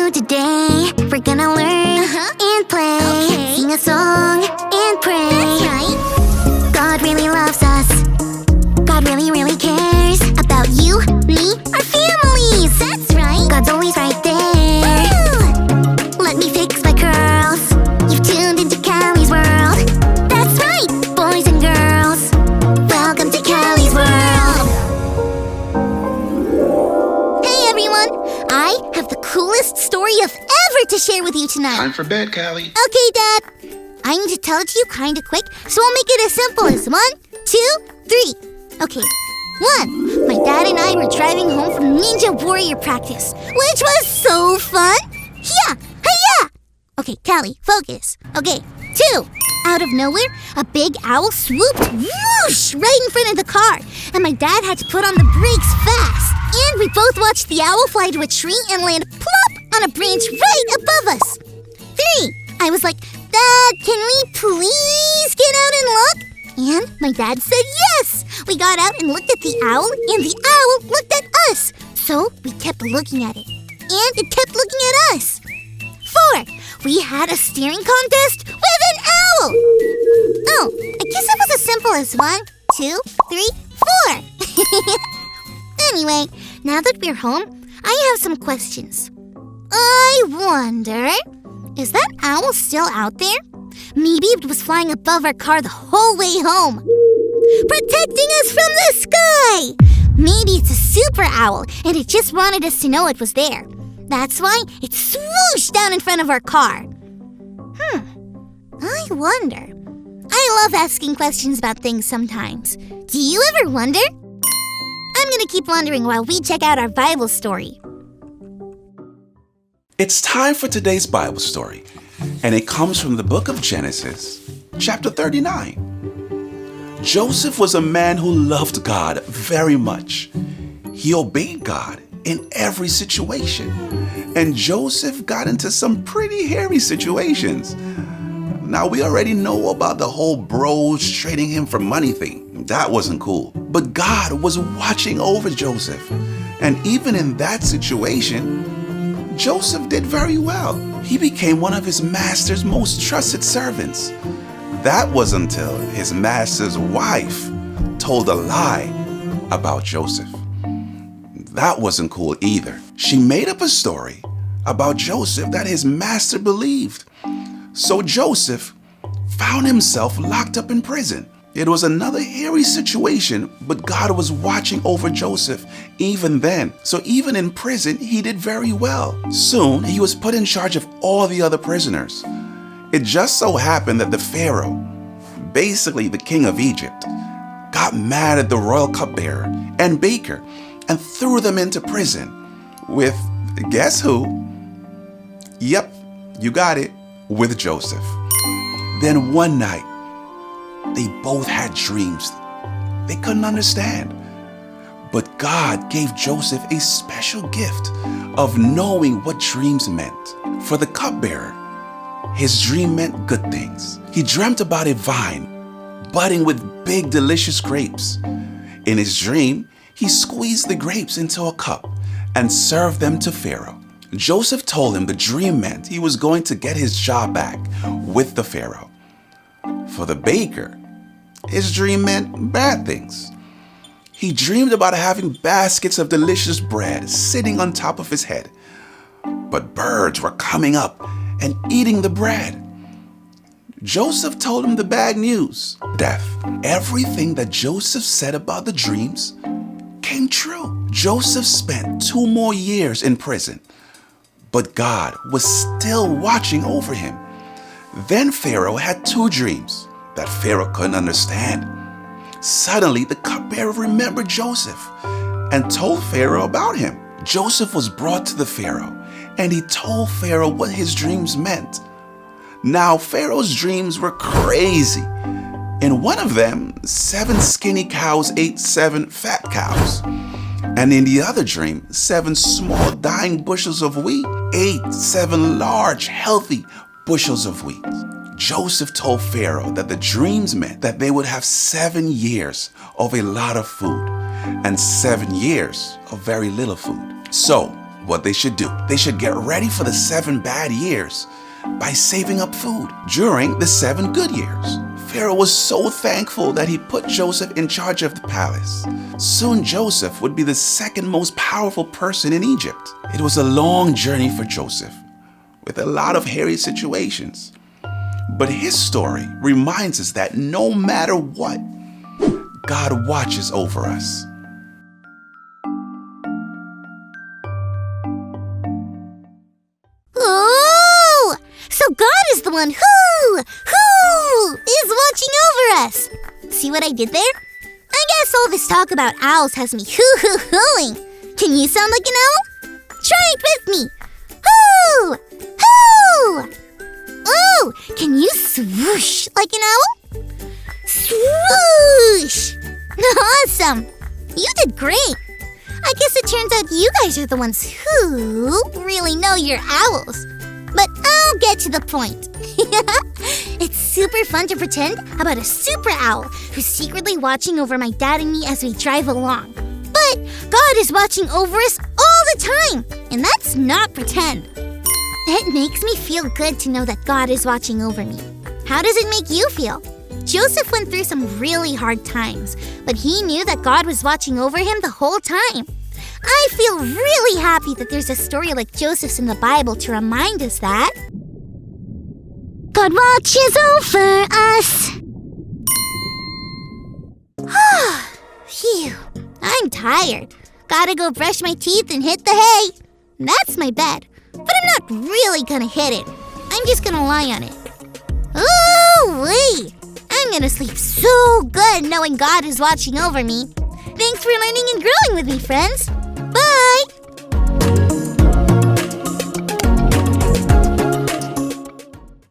do today. We're gonna learn and play, sing a song and pray. That's right. God really loves us. God really, really cares about you, me, our families. That's right. God's always right there. Woo! Let me fix my curls. You've tuned into Callie's world. That's right, boys and girls. Welcome to Callie's world. Hey everyone, I have the coolest story of ever to share with you tonight. Time for bed, Callie. Okay, Dad. I need to tell it to you kinda quick, so I'll make it as simple as 1, 2, 3. Okay, 1. My dad and I were driving home from Ninja Warrior practice, which was so fun. Yeah, hiya! Okay, Callie, focus. Okay, 2. Out of nowhere, a big owl swooped whoosh right in front of the car, and my dad had to put on the brakes fast. And we both watched the owl fly to a tree and land plop on a branch right above us. 3. I was like, Dad, can we please get out and look? And my dad said yes. We got out and looked at the owl, and the owl looked at us. So we kept looking at it, and it kept looking at us. 4. We had a staring contest with an owl. Oh, I guess it was as simple as 1, 2, 3, 4. Anyway, now that we're home, I have some questions. I wonder, is that owl still out there? Maybe it was flying above our car the whole way home, protecting us from the sky. Maybe it's a super owl, and it just wanted us to know it was there. That's why it swooshed down in front of our car. I wonder. I love asking questions about things sometimes. Do you ever wonder? I'm gonna keep wondering while we check out our Bible story. It's time for today's Bible story, and it comes from the book of Genesis, chapter 39. Joseph was a man who loved God very much. He obeyed God in every situation, and Joseph got into some pretty hairy situations. Now, we already know about the whole bros trading him for money thing. That wasn't cool. But God was watching over Joseph, and even in that situation, Joseph did very well. He became one of his master's most trusted servants. That was until his master's wife told a lie about Joseph. That wasn't cool either. She made up a story about Joseph that his master believed. So Joseph found himself locked up in prison. It was another hairy situation, but God was watching over Joseph even then. So even in prison, he did very well. Soon, he was put in charge of all the other prisoners. It just so happened that the Pharaoh, basically the king of Egypt, got mad at the royal cupbearer and baker and threw them into prison with, guess who? Yep, you got it, with Joseph. Then one night, they both had dreams they couldn't understand. But God gave Joseph a special gift of knowing what dreams meant. For the cupbearer, his dream meant good things. He dreamt about a vine budding with big, delicious grapes. In his dream, he squeezed the grapes into a cup and served them to Pharaoh. Joseph told him the dream meant he was going to get his job back with the Pharaoh. For the baker, his dream meant bad things. He dreamed about having baskets of delicious bread sitting on top of his head. But birds were coming up and eating the bread. Joseph told him the bad news, death. Everything that Joseph said about the dreams came true. Joseph spent 2 more years in prison, but God was still watching over him. Then Pharaoh had 2 dreams that Pharaoh couldn't understand. Suddenly, the cupbearer remembered Joseph and told Pharaoh about him. Joseph was brought to the Pharaoh, and he told Pharaoh what his dreams meant. Now, Pharaoh's dreams were crazy. In one of them, 7 skinny cows ate 7 fat cows. And in the other dream, 7 small dying bushels of wheat ate 7 large, healthy bushels of wheat. Joseph told Pharaoh that the dreams meant that they would have 7 years of a lot of food and 7 years of very little food. So what they should do. They should get ready for the 7 bad years by saving up food during the 7 good years. Pharaoh was so thankful that he put Joseph in charge of the palace. Soon Joseph would be the second most powerful person in Egypt. It was a long journey for Joseph, with a lot of hairy situations. But his story reminds us that no matter what, God watches over us. Oh! So God is the one who is watching over us. See what I did there? I guess all this talk about owls has me hooing. Can you sound like an owl? Try it with me. Hoo! Hoo! Oh, can you swoosh like an owl? Swoosh! Awesome! You did great. I guess it turns out you guys are the ones who really know your owls. But I'll get to the point. It's super fun to pretend about a super owl who's secretly watching over my dad and me as we drive along. But God is watching over us all the time, and that's not pretend. It makes me feel good to know that God is watching over me. How does it make you feel? Joseph went through some really hard times, but he knew that God was watching over him the whole time. I feel really happy that there's a story like Joseph's in the Bible to remind us that God watches over us. Phew, I'm tired. Gotta go brush my teeth and hit the hay. That's my bed, but I'm not really gonna hit it. I'm just gonna lie on it. Ooh-wee! I'm gonna sleep so good knowing God is watching over me. Thanks for learning and growing with me, friends. Bye!